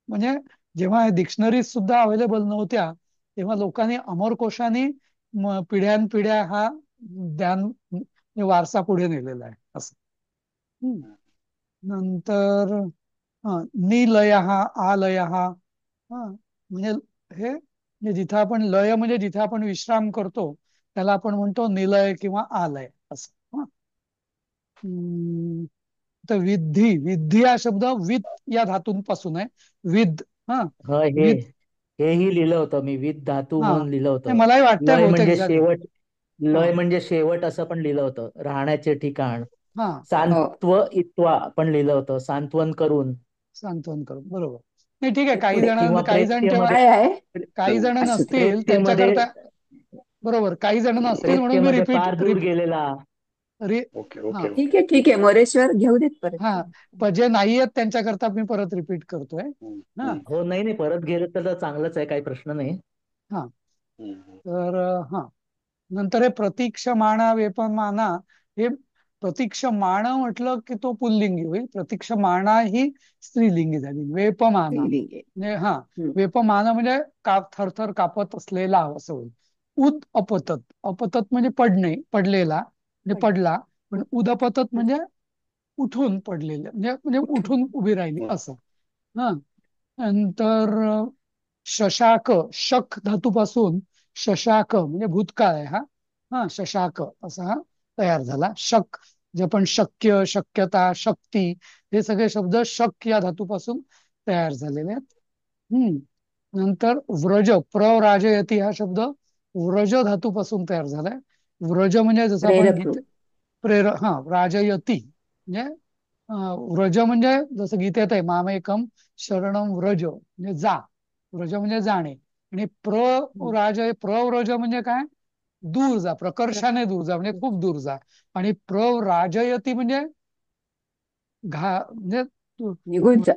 म्हणजे जेव्हा डिक्शनरीज सुद्धा अवेलेबल नव्हत्या, तेव्हा लोकांनी अमरकोशाने पिढ्यानपिढ्या हा ज्ञान वारसा पुढे नेलेला आहे असं. नंतर निलय हा आलय हा म्हणजे हे म्हणजे जिथं आपण लय म्हणजे जिथे आपण विश्राम करतो त्याला आपण म्हणतो निलय किंवा आलय असं. तर विद्धी विद्धी हा शब्द विद या धातूंपासून आहे. विद हा हा विद हेही लिहिलं होतं मी, विद धातू हा म्हणून लिहिलं नाही होतं. मलाही वाटतंय लय बहुतेक म्हणजे जागी. शेवट, हा लय म्हणजे शेवट असं पण लिहिलं होतं, राहण्याचे ठिकाण. हा हो सांत्व इत्वा पण लिहिलं होतं, सांत्वन करून. सांत्वन करून बरोबर. नाही ठीक आहे, ते काही पुढे जण किंवा काही जण तेव्हा प्रेत्यमध्ये, काय आहे काही जण असू दे. नसतील प्रेत्यमध्ये, त्यांच्याकरता बरोबर, काही जण नसतील म्हणून मी प्रेत्यमध्ये रिपीट फार दूर गेलेला. ओके हा ओके ओके. ठीक आहे मोरेश्वर घेऊ देत परत हा पण जे नाही आहेत त्यांच्याकरता मी परत रिपीट करतोय. हा हो नाही नाही, परत गेलं तर चांगलंच आहे, काही प्रश्न नाही. हा तर हा नंतर हे प्रतीक्षमाणा वेपमाना, हे प्रतीक्षमाण म्हटलं की तो पुल्लिंगी होईल, प्रतीक्षमाणा ही स्त्रीलिंगी झाली. वेपमाना स्त्रीलिंग आहे. म्हणजे वेपमाना म्हणजे थरथर कापत असलेला असं होईल. उद अपतत, अपतत म्हणजे पडणे, पडलेला म्हणजे पडला. पण उदपतत म्हणजे उठून पडलेलं म्हणजे म्हणजे उठून उठून उभी राहिली असं. हा नंतर शशाक, शक धातूपासून शशाक म्हणजे भूतकाळ आहे हा. हा शशाक असा हा तयार झाला. शक जे पण शक्य, शक्यता, शक्ती हे सगळे शब्द शक या धातूपासून तयार झालेले आहेत. नंतर व्रज, प्रराजयती हा शब्द व्रज धातूपासून तयार झालाय. व्रज म्हणजे जसं आपण प्रेरक रूप. राजयती म्हणजे व्रज म्हणजे जसं गीतेत आहे मामेकम शरणम व्रज म्हणजे जा. व्रज म्हणजे जाणे. आणि प्रव्रज म्हणजे काय? दूर जा, प्रकर्षाने दूर जा म्हणजे खूप दूर जा. आणि प्रव्राजयती म्हणजे म्हणजे निघून जा.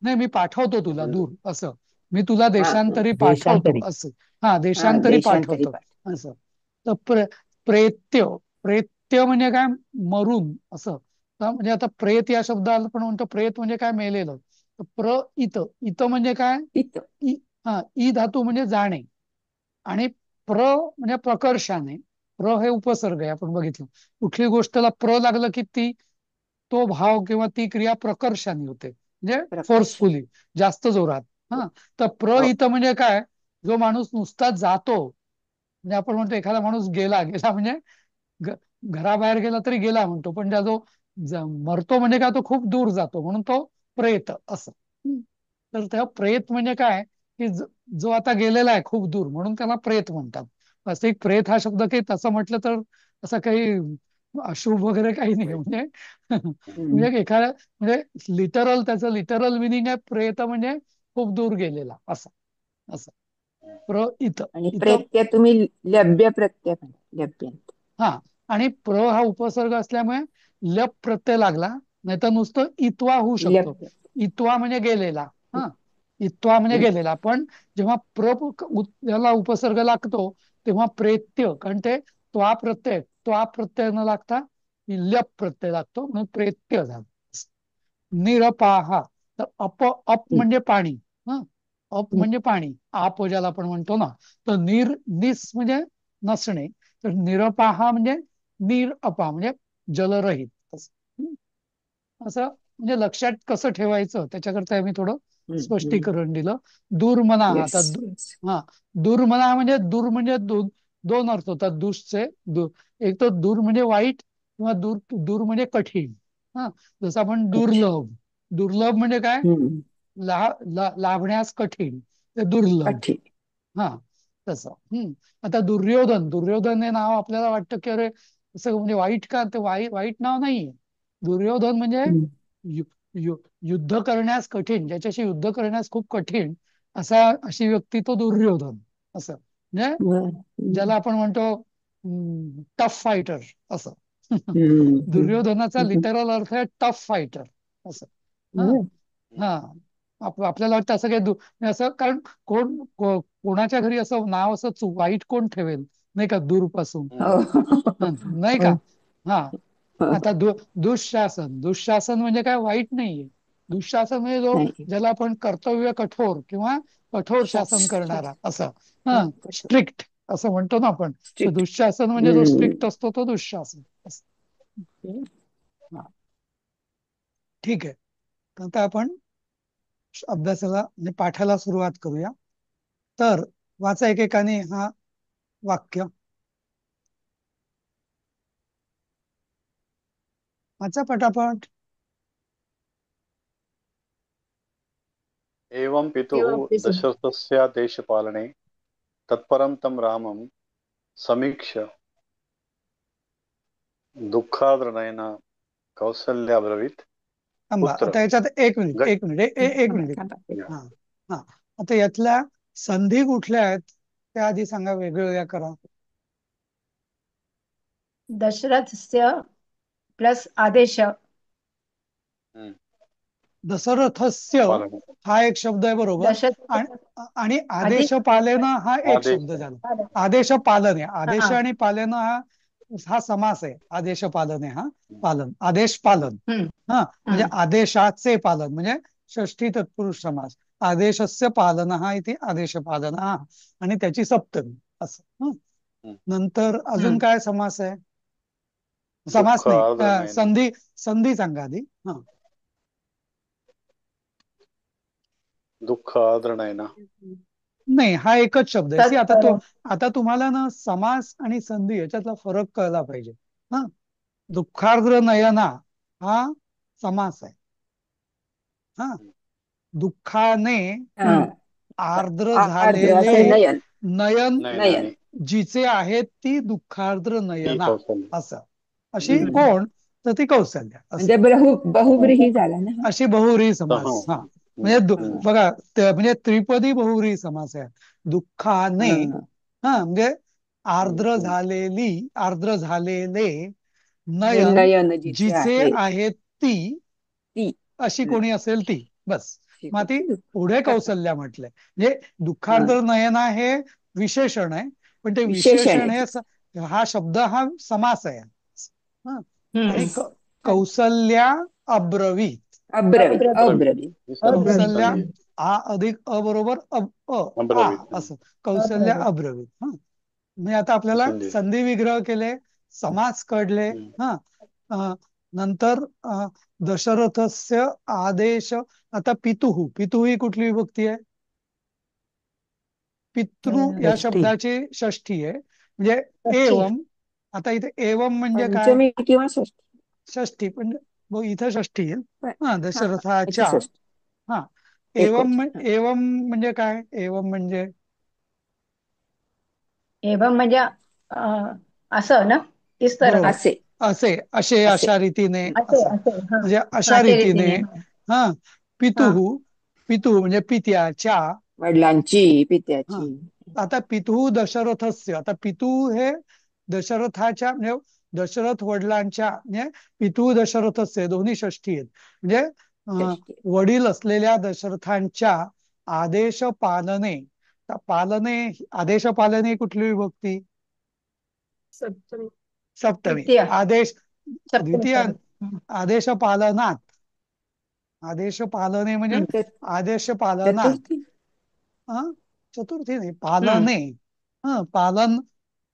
नाही मी पाठवतो तुला दूर असं. मी तुला हा देशांतरी पाठवतो देशांतरी. असं. हा हा देशांतरी देशांतरी पाठवतो पाठ. असं. तर प्रेत्य, प्रेत्य म्हणजे काय? मरून असं. म्हणजे आता प्रेत या शब्दाला पण म्हणतो, प्रेत म्हणजे काय? मेलेलं. तर इत, इत म्हणजे काय? इथं इ ई धातू म्हणजे जाणे. आणि म्हणजे प्रकर्षाने. हे उपसर्ग आहे, आपण बघितलं. कुठली गोष्टला लागलं की तो भाव किंवा ती क्रिया प्रकर्षाने होते म्हणजे प्रकर्ष. फोर्सफुली, जास्त जोरात. तर हो इथं म्हणजे काय? जो माणूस नुसता जातो, म्हणजे आपण म्हणतो एखादा माणूस गेला गेला म्हणजे घ- घराबाहेर गेला तरी गेला म्हणतो, पण त्या जो मरतो म्हणजे काय? तो खूप दूर जातो म्हणून तो प्रेत असं. तर त्या प्रेत म्हणजे काय? की जो आता गेलेला आहे खूप दूर म्हणून त्याला प्रेत म्हणतात. असं एक प्रेत हा शब्द काही तसं म्हटलं तर असं काही अशुभ वगैरे काही नाही म्हणजे हम्म. म्हणजे एखाद्या म्हणजे लिटरल त्याचं लिटरल मिनिंग आहे प्रेत म्हणजे खूप दूर गेलेला असं. असं इथं आणि इथं प्रत्यय तुम्ही लभ्य प्रत्यय म्हणा, लभ्य. हा. आणि हा उपसर्ग असल्यामुळे लप प्रत्यय लागला, नाही तर नुसतं इत्वा होऊ शकतो. लभ्य. इत्वा म्हणजे गेलेला. हा इत्वा म्हणजे गेलेला. पण जेव्हा याला उपसर्ग लागतो तेव्हा प्रेत्य, कारण ते त्वा प्रत्यय न लागता लप प्रत्यय लागतो म्हणून प्रेत्य झालं. निरपाहा, तर अप म्हणजे पाणी. हा अप म्हणजे पाणी, आप ज्याला आपण म्हणतो ना. तर निस म्हणजे नसणे. तर निरपाहा म्हणजे अपा म्हणजे जलरहित असं. म्हणजे लक्षात कसं ठेवायचं त्याच्याकरता मी थोडं स्पष्टीकरण दिलं. दुर्मना हा येस. तर दुर्मना म्हणजे म्हणजे दोन अर्थ होतात दुष्चे. एक तर दूर म्हणजे वाईट किंवा दूर म्हणजे कठीण. हा जसं आपण दुर्लभ, दुर्लभ म्हणजे काय? लाभण्यास कठीण ते दुर्लभ. कठीण. हा तसं. आता दुर्योधन हे नाव आपल्याला वाटतं की अरे असं म्हणजे वाईट का, ते वाईट नाव नाहीये. दुर्योधन म्हणजे हम्म. यु, यु, युद्ध करण्यास कठीण, ज्याच्याशी युद्ध करण्यास खूप कठीण अशी व्यक्ती तो दुर्योधन असं. म्हणजे बरं. ज्याला आपण म्हणतो टफ फायटर असं. हम्म. दुर्योधनाचा हम्म. लिटरल अर्थ आहे टफ फायटर असं. हा बरं. हा आपल्याला वाटतं असं काही म्हणजे असं, कारण कोणाच्या घरी असं नाव असं वाईट कोण ठेवेल नाही का, दूरपासून. हो. नाही का. हो. हा हो. आता दुःशासन म्हणजे काय, वाईट नाहीये. दुःशासन म्हणजे नाही. ज्याला आपण कर्तव्य कठोर किंवा कठोर शासन करणारा असं. हा स्ट्रिक्ट असं म्हणतो ना आपण. तर स्ट्रिक्ट. दुःशासन म्हणजे जो स्ट्रिक्ट असतो तो दुःशासन असं. हा ठीक आहे. तर आता आपण अभ्यासाला म्हणजे पाठाला सुरुवात करूया. तर वाचा एकेकाने हा वाक्य. वाचा पटापट. एवं पितुः दशरथस्य देशपालने तत्परं तं रामं समीक्ष्य दुःखार्द्रनयना कौसल्या अब्रवीत् थांबा, पुत्र आता याच्यात एक मिनिट गट एक मिनिट एक थांबा, मिनिट. थांबा. हा हा आता यातल्या संधी कुठल्या आहेत त्या आधी सांगा, वेगवेगळ्या करा. दशरथस्य प्लस आदेश. दशरथस्य पालने हा एक शब्द आहे बरोबर. दशरथ आणि आदेश अधिक पालन हा एक आदेश शब्द झाला. आदेश पालन आहे. आदेश हा. आणि पालन हा समास आहे. आदेश पालन आहे हा पालन, आदेश पालन. हा म्हणजे आदेशाचे पालन म्हणजे षष्ठी तत्पुरुष समास. आदेशस्य पालन हा इथे आदेश पालन हा आणि त्याची सप्तमी असं. नंतर अजून काय समास आहे. समास दुःख नाही, आर्द्रनयना संधी सांगा आधी. हा दुःख आर्द्रनयना नाही, हा एकच शब्द आहे. तत्पर. आता तुम्हाला ना समास आणि संधी याच्यातला फरक कळला पाहिजे. हा दुःखार्द्र नयना हा समास आहे. हा दुःखाने हा. आर्द्र आर्द्र झालेले असे नयन. नयन नयन. जिचे आहेत ती दुःखार्द्र ती नयना कौसल्य असं. अशी कोण, तर ती कौसल्या असं. म्हणजे बहुव्रीही झाला ना. अशी बहुव्रीही समास. हा म्हणजे बघा म्हणजे त्रिपदी बहुव्रीही समास आहे. दुःखाने हा. हा म्हणजे आर्द्र झालेले हे नयन नयन जिचे जिचे आहे आहेत ती ती. अशी कोणी असेल ती. बस. मग ती शेवटी पुढे कौसल्या म्हटलंय. म्हणजे हा. दुःखार्द्र नयना हे विशेषण आहे, पण ते विशेषण विशेषण आहे. हे हा शब्द हा समास आहे. हा आणि Yes. कौसल्या अब्रवीत. अब्रवी अब्रवीत. अब्रवी कौसल्या अब्रवीत. आ अधिक अ बरोबर आ अब्रवीत असं. कौसल्या अब्रवीत. अब्रवीत. हा म्हणजे आता आपल्याला संधी संधी विग्रह केले, समास कळले. हा नंतर दशरथस्य आदेश. आता पितुः ही कुठली विभक्ती आहे. पितृ या षष्ठी. शब्दाची षष्ठी आहे. म्हणजे षष्ठी. एवम. आता इथे एवम म्हणजे काय, पंचमी किंवा षष्ठी. षष्ठी. पण इथं षष्ठी येईल. पण हा हा याची दशरथाच्या. षष्ठी हा एक होती. एवम म्हणजे काय, एवम म्हणजे एवं म्हणजे असं ना, इस तरह. बरोबर. असे असे असे अशा रीतीने असे असं. असे हा. म्हणजे अशा असे रीतीने. रीतीने. हा हा. पितुः म्हणजे पित्याच्या. वडिलांची हा पित्याची. आता पितुः दशरथस्य. आता पितुः हे दशरथाच्या म्हणजे दशरथ वडिलांच्या म्हणजे पितुः दशरथस्य दोन्ही षष्ठी आहेत. म्हणजे षष्ठी. वडील असलेल्या दशरथांच्या आदेश पालने. आदेश पालने कुठली विभक्ती. सप्तमी. सप्तमी. द्वितीय. आदेश सप्तमी द्वितीय. सॉरी. आदेश पालनात. आदेश पालने म्हणजे आदेश पालनात. चतुर्थी. चतुर्थी नाही, पालने. पालन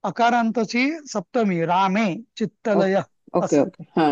अकारांतची सप्तमी. रामे चित्तलय ओके ओके असं. ओके. हा